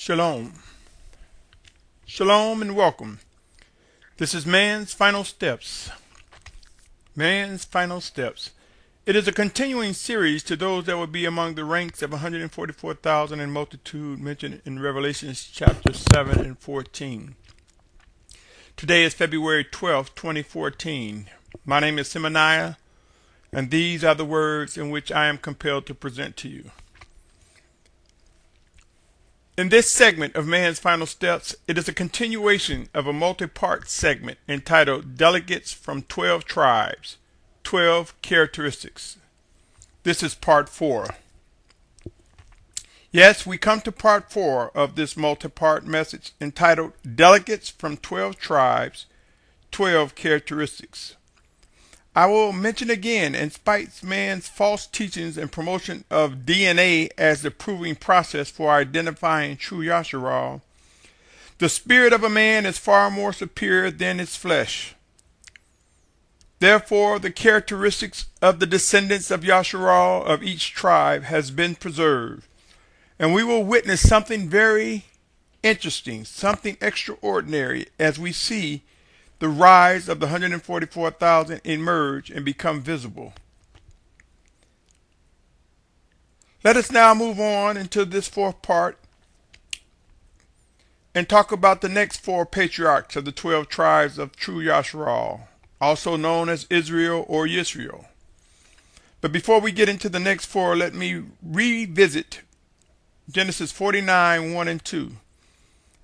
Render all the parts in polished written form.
Shalom. Shalom and welcome. This is Man's Final Steps. Man's Final Steps. It is a continuing series to those that will be among the ranks of 144,000 in multitude mentioned in Revelation chapter 7 and 14. Today is February 12th, 2014. My name is Symmanayah, and these are the words in which I am compelled to present to you. In this segment of Man's Final Steps, it is a continuation of a multi-part segment entitled Delegates from 12 Tribes, 12 Characteristics. This is part 4. Yes, we come to part 4 of this multi-part message entitled Delegates from 12 Tribes, 12 Characteristics. I will mention again, in spite of man's false teachings and promotion of DNA as the proving process for identifying true Yasharal, the spirit of a man is far more superior than its flesh. Therefore, the characteristics of the descendants of Yasharal of each tribe has been preserved, and we will witness something very interesting, something extraordinary as we see the rise of the 144,000 emerge and become visible. Let us now move on into this fourth part and talk about the next 4 patriarchs of the 12 tribes of true Yasharal, also known as Israel or Yisrael. But before we get into the next 4, let me revisit Genesis 49, 1 and 2.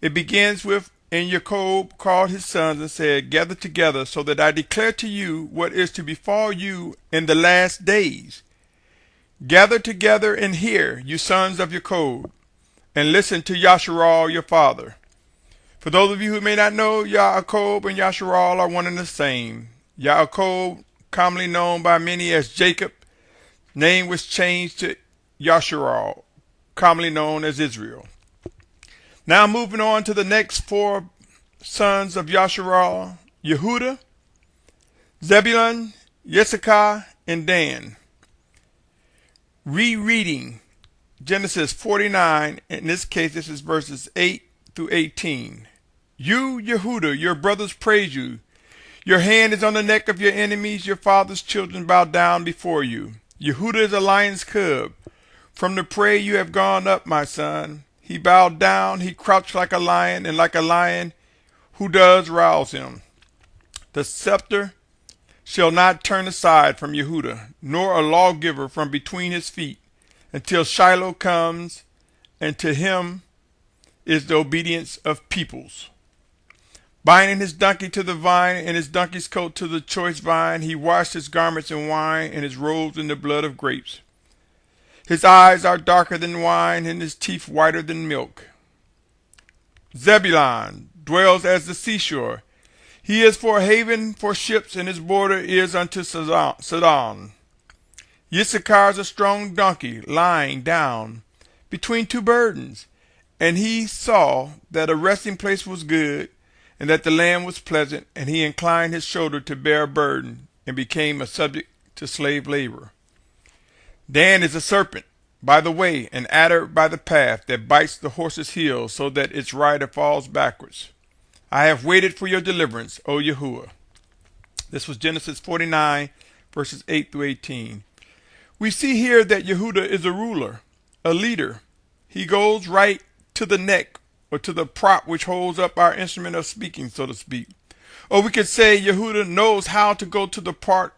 It begins with, "And Jacob called his sons and said, Gather together, so that I declare to you what is to befall you in the last days. Gather together and hear, you sons of Jacob, and listen to Yasharal your father." For those of you who may not know, Yaakov and Yasharal are one and the same. Yaakov, commonly known by many as Jacob, name was changed to Yasharal, commonly known as Israel. Now moving on to the next 4 sons of Yasharal: Yehuda, Zebulun, Issachar, and Dan. Rereading Genesis 49, in this case this is verses 8 through 18. "You, Yehuda, your brothers praise you. Your hand is on the neck of your enemies. Your father's children bow down before you. Yehuda is a lion's cub. From the prey you have gone up, my son. He bowed down, he crouched like a lion, and like a lion, who does rouse him? The scepter shall not turn aside from Yehuda, nor a lawgiver from between his feet, until Shiloh comes, and to him is the obedience of peoples. Binding his donkey to the vine, and his donkey's coat to the choice vine, he washed his garments in wine, and his robes in the blood of grapes. His eyes are darker than wine, and his teeth whiter than milk. Zebulun dwells as the seashore. He is for a haven for ships, and his border is unto Sidon. Issachar is a strong donkey, lying down between 2 burdens. And he saw that a resting place was good, and that the land was pleasant, and he inclined his shoulder to bear a burden, and became a subject to slave labor. Dan is a serpent by the way, an adder by the path, that bites the horse's heel, so that its rider falls backwards. I have waited for your deliverance, O Yahuwah. This was Genesis 49, verses 8 through 18. We see here that Yehuda is a ruler, a leader. He goes right to the neck, or to the prop which holds up our instrument of speaking, so to speak. Or we could say Yehuda knows how to go to the part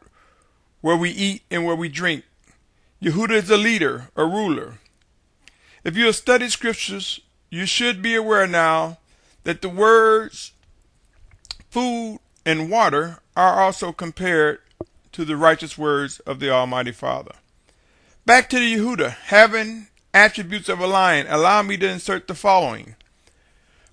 where we eat and where we drink. Yehuda is a leader, a ruler. If you have studied scriptures, you should be aware now that the words food and water are also compared to the righteous words of the Almighty Father. Back to the Yehuda, having attributes of a lion, allow me to insert the following.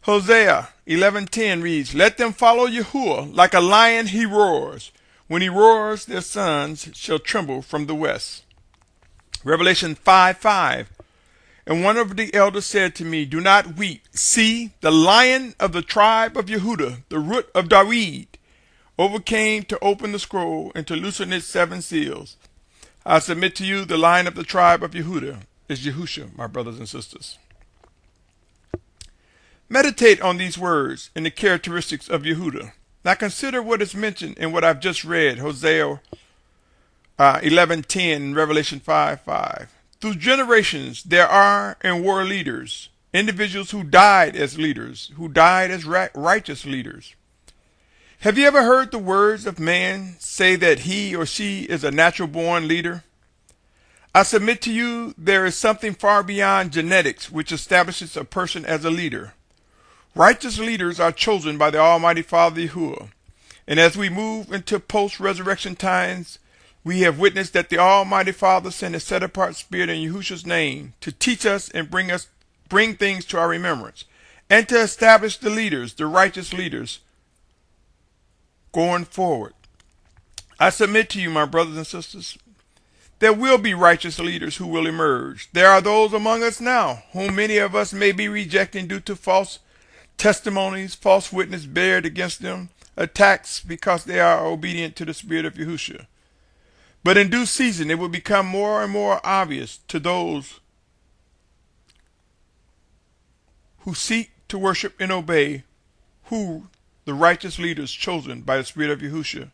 Hosea 11:10 reads, "Let them follow Yahuwah, like a lion he roars. When he roars, their sons shall tremble from the west." Revelation 5:5, "And one of the elders said to me, Do not weep. See, the lion of the tribe of Yehuda, the root of David, overcame to open the scroll and to loosen its 7 seals. I submit to you, the lion of the tribe of Yehuda is Yahusha," my brothers and sisters. Meditate on these words and the characteristics of Yehuda. Now consider what is mentioned in what I've just read, Hosea 11:10 and Revelation 5:5. Through generations there are and were leaders, individuals who died as leaders, who died as righteous leaders. Have you ever heard the words of man say that he or she is a natural-born leader? I submit to you there is something far beyond genetics which establishes a person as a leader. Righteous leaders are chosen by the Almighty Father Yahuwah, and as we move into post-resurrection times, we have witnessed that the Almighty Father sent His set-apart Spirit in Yahushua's name to teach us and bring things to our remembrance, and to establish the leaders, the righteous leaders, going forward. I submit to you, my brothers and sisters, there will be righteous leaders who will emerge. There are those among us now whom many of us may be rejecting due to false testimonies, false witness bared against them, attacks because they are obedient to the Spirit of Yahushua. But in due season it will become more and more obvious to those who seek to worship and obey who the righteous leaders chosen by the Spirit of Yahushua,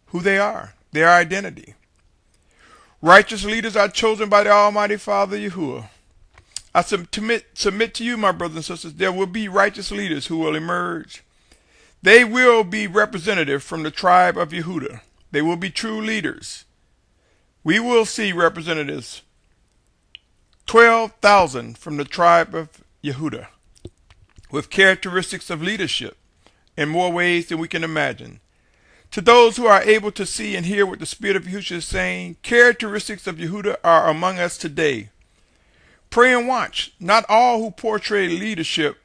who they are, their identity. Righteous leaders are chosen by the Almighty Father Yahuwah. I submit to you, my brothers and sisters, there will be righteous leaders who will emerge. They will be representative from the tribe of Yehuda. They will be true leaders. We will see representatives, 12,000 from the tribe of Yehuda, with characteristics of leadership in more ways than we can imagine. To those who are able to see and hear what the Spirit of Yahushua is saying, characteristics of Yehuda are among us today. Pray and watch. Not all who portray leadership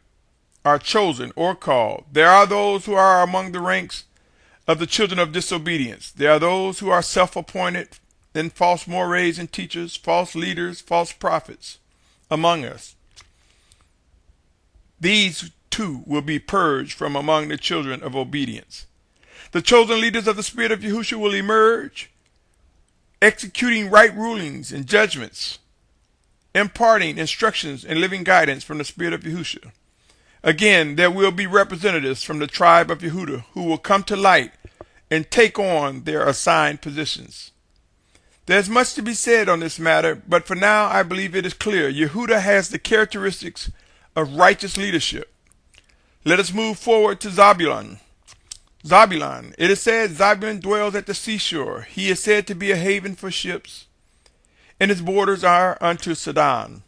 are chosen or called. There are those who are among the ranks of the children of disobedience. There are those who are self-appointed, then false mores and teachers, false leaders, false prophets among us. These too will be purged from among the children of obedience. The chosen leaders of the Spirit of Yahushua will emerge, executing right rulings and judgments, imparting instructions and living guidance from the Spirit of Yahushua. Again, there will be representatives from the tribe of Yehuda who will come to light and take on their assigned positions. There's much to be said on this matter, but for now I believe it is clear Yehuda has the characteristics of righteous leadership. Let us move forward to Zabulon. Zabulon. It is said Zabulon dwells at the seashore. He is said to be a haven for ships, and his borders are unto Sidon.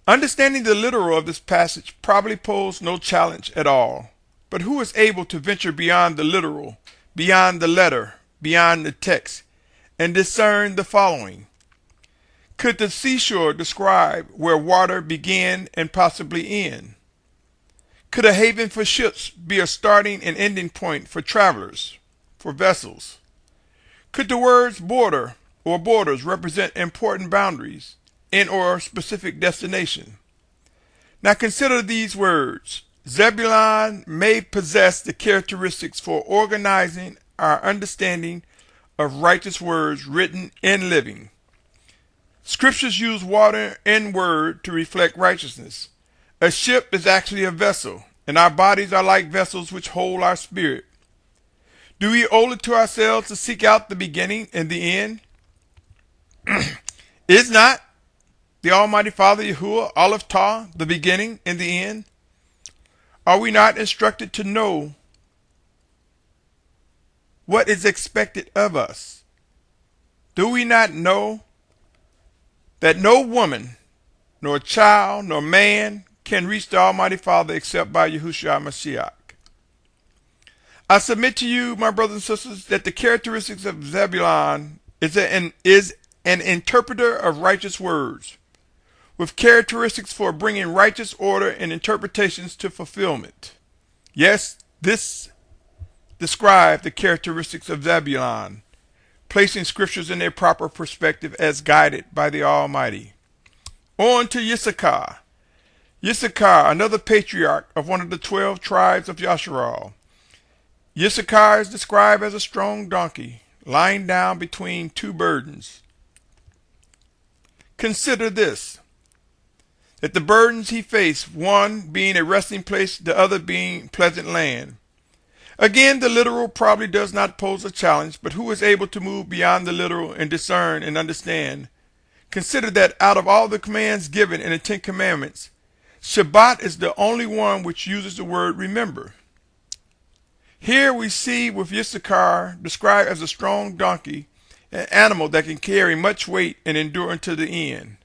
Understanding the literal of this passage probably posed no challenge at all. But who is able to venture beyond the literal, beyond the letter, beyond the text, and discern the following? Could the seashore describe where water began and possibly end? Could a haven for ships be a starting and ending point for travelers, for vessels? Could the words border or borders represent important boundaries in or specific destination? Now consider these words. Zebulon may possess the characteristics for organizing our understanding of righteous words written and living. Scriptures use water and word to reflect righteousness. A ship is actually a vessel, and our bodies are like vessels which hold our spirit. Do we owe it to ourselves to seek out the beginning and the end? Is not the Almighty Father Yahuwah, Aleph Tah, the beginning and the end? Are we not instructed to know what is expected of us? Do we not know that no woman, nor child, nor man can reach the Almighty Father except by Yahushua Mashiach? I submit to you, my brothers and sisters, that the characteristics of Zebulon is an interpreter of righteous words, with characteristics for bringing righteous order and interpretations to fulfillment. Yes, this describes the characteristics of Zebulon, placing scriptures in their proper perspective as guided by the Almighty. On to Issachar. Issachar, another patriarch of one of the 12 tribes of Yasharal. Issachar is described as a strong donkey, lying down between two burdens. Consider this. that the burdens he faced, one being a resting place, the other being pleasant land. Again, the literal probably does not pose a challenge, but who is able to move beyond the literal and discern and understand? Consider that out of all the commands given in the Ten Commandments, Shabbat is the only one which uses the word remember. Here we see with Issachar described as a strong donkey, an animal that can carry much weight and endure unto the end.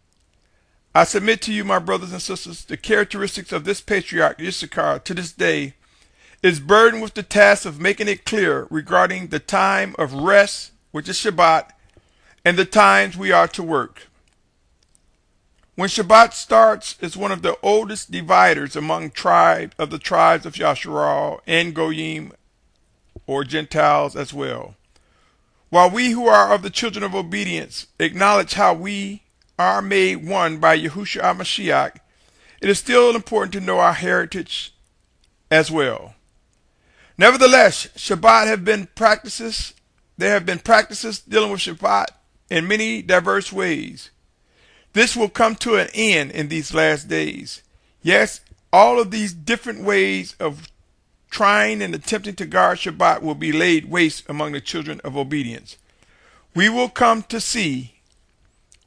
I submit to you, my brothers and sisters, the characteristics of this patriarch Issachar to this day is burdened with the task of making it clear regarding the time of rest, which is Shabbat, and the times we are to work. When Shabbat starts, it's one of the oldest dividers among the tribes of Yasharal and Goyim, or Gentiles as well. While we who are of the children of obedience acknowledge how we are made one by Yahushua HaMashiach, it is still important to know our heritage as well. Nevertheless, Shabbat have been practices. There have been practices dealing with Shabbat in many diverse ways. This will come to an end in these last days. Yes, all of these different ways of trying and attempting to guard Shabbat will be laid waste among the children of obedience. We will come to see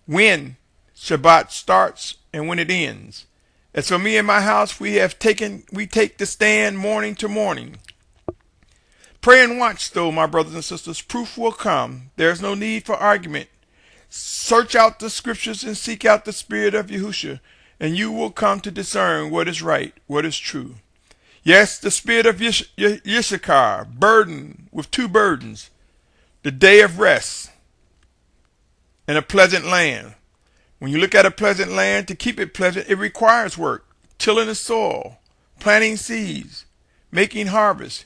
when Shabbat starts and when it ends. As for me and my house, we take the stand morning to morning. Pray and watch, though, my brothers and sisters. Proof will come. There is no need for argument. Search out the scriptures and seek out the spirit of Yahushua, and you will come to discern what is right, what is true. Yes, the spirit of Issachar, burdened with two burdens, the day of rest and a pleasant land. When you look at a pleasant land, to keep it pleasant, it requires work, tilling the soil, planting seeds, making harvest,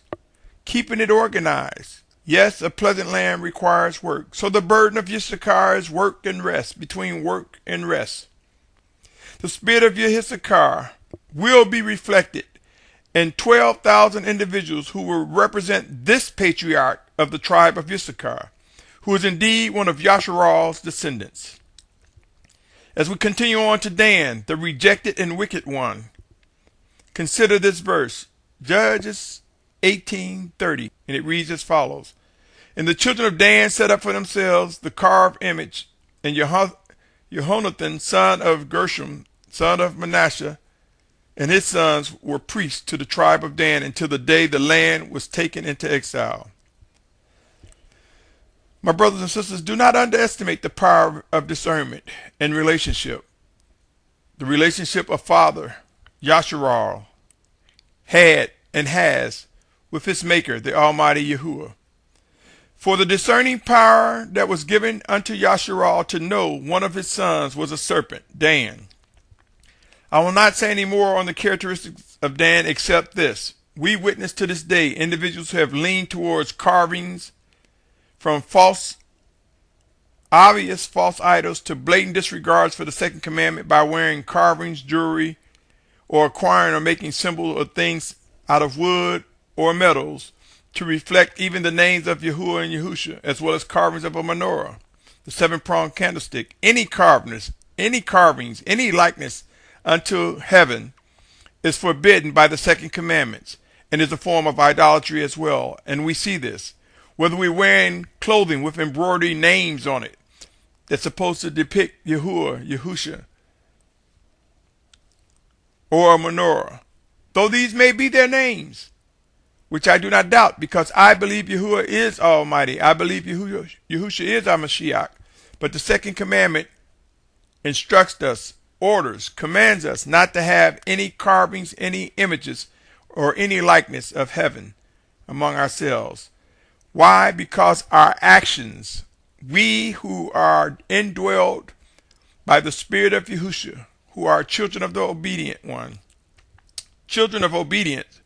keeping it organized. Yes, a pleasant land requires work. So the burden of Issachar is work and rest, between work and rest. The spirit of Issachar will be reflected in 12,000 individuals who will represent this patriarch of the tribe of Issachar, who is indeed one of Yasharal's descendants. As we continue on to Dan, the rejected and wicked one, consider this verse, Judges 18:30, and it reads as follows. And the children of Dan set up for themselves the carved image, and Jehonathan, son of Gershom, son of Manasseh, and his sons were priests to the tribe of Dan until the day the land was taken into exile. My brothers and sisters, do not underestimate the power of discernment and relationship. The relationship a father, Yasharal, had and has with his maker, the Almighty Yahuwah. For the discerning power that was given unto Yasharal to know one of his sons was a serpent, Dan. I will not say any more on the characteristics of Dan except this. We witness to this day individuals who have leaned towards carvings, from obvious false idols to blatant disregards for the second commandment by wearing carvings, jewelry, or acquiring or making symbols of things out of wood or metals to reflect even the names of Yahuwah and Yahushua, as well as carvings of a menorah, the seven-pronged candlestick. Any carvings, any likeness unto heaven is forbidden by the second commandments and is a form of idolatry as well. And we see this. Whether we're wearing clothing with embroidery names on it that's supposed to depict Yahuwah, Yahushua, or a menorah, though these may be their names, which I do not doubt, because I believe Yahuwah is Almighty. I believe Yahushua is our Mashiach. But the second commandment instructs us, orders, commands us not to have any carvings, any images, or any likeness of heaven among ourselves. Why? Because our actions, we who are indwelled by the Spirit of Yahushua, who are children of the obedient one, children of obedience,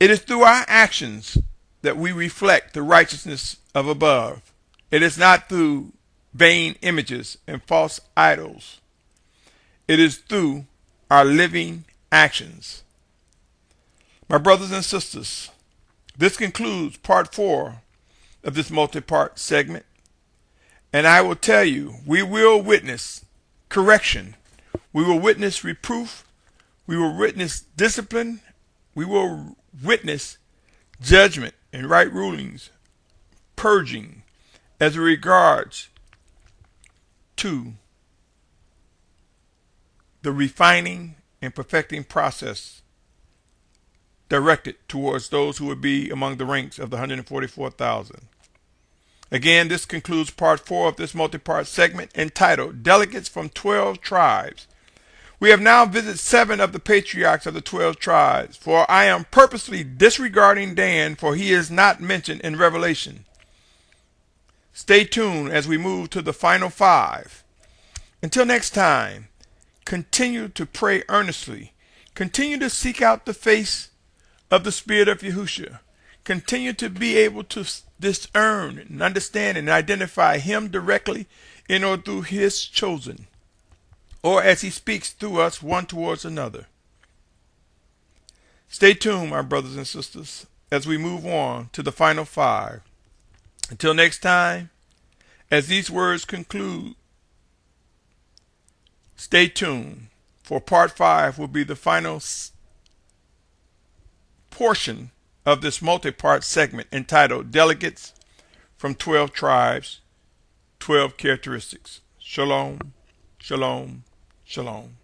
it is through our actions that we reflect the righteousness of above. It is not through vain images and false idols. It is through our living actions. My brothers and sisters, this concludes part 4 of this multi-part segment. And I will tell you, we will witness correction. We will witness reproof. We will witness discipline. We will witness judgment and right rulings, purging as regards to the refining and perfecting process directed towards those who would be among the ranks of the 144,000. Again, this concludes part 4 of this multi-part segment entitled Delegates from 12 Tribes. We have now visited 7 of the patriarchs of the 12 tribes, for I am purposely disregarding Dan, for he is not mentioned in Revelation. Stay tuned as we move to the final 5. Until next time, continue to pray earnestly. Continue to seek out the face of the Spirit of Yahushua. Continue to be able to discern and understand and identify him directly in or through his chosen, or as he speaks through us one towards another. Stay tuned, my brothers and sisters, as we move on to the final 5. Until next time, as these words conclude, stay tuned, for part 5 will be the final portion of this multi-part segment entitled Delegates from 12 Tribes, 12 Characteristics. Shalom, shalom, shalom.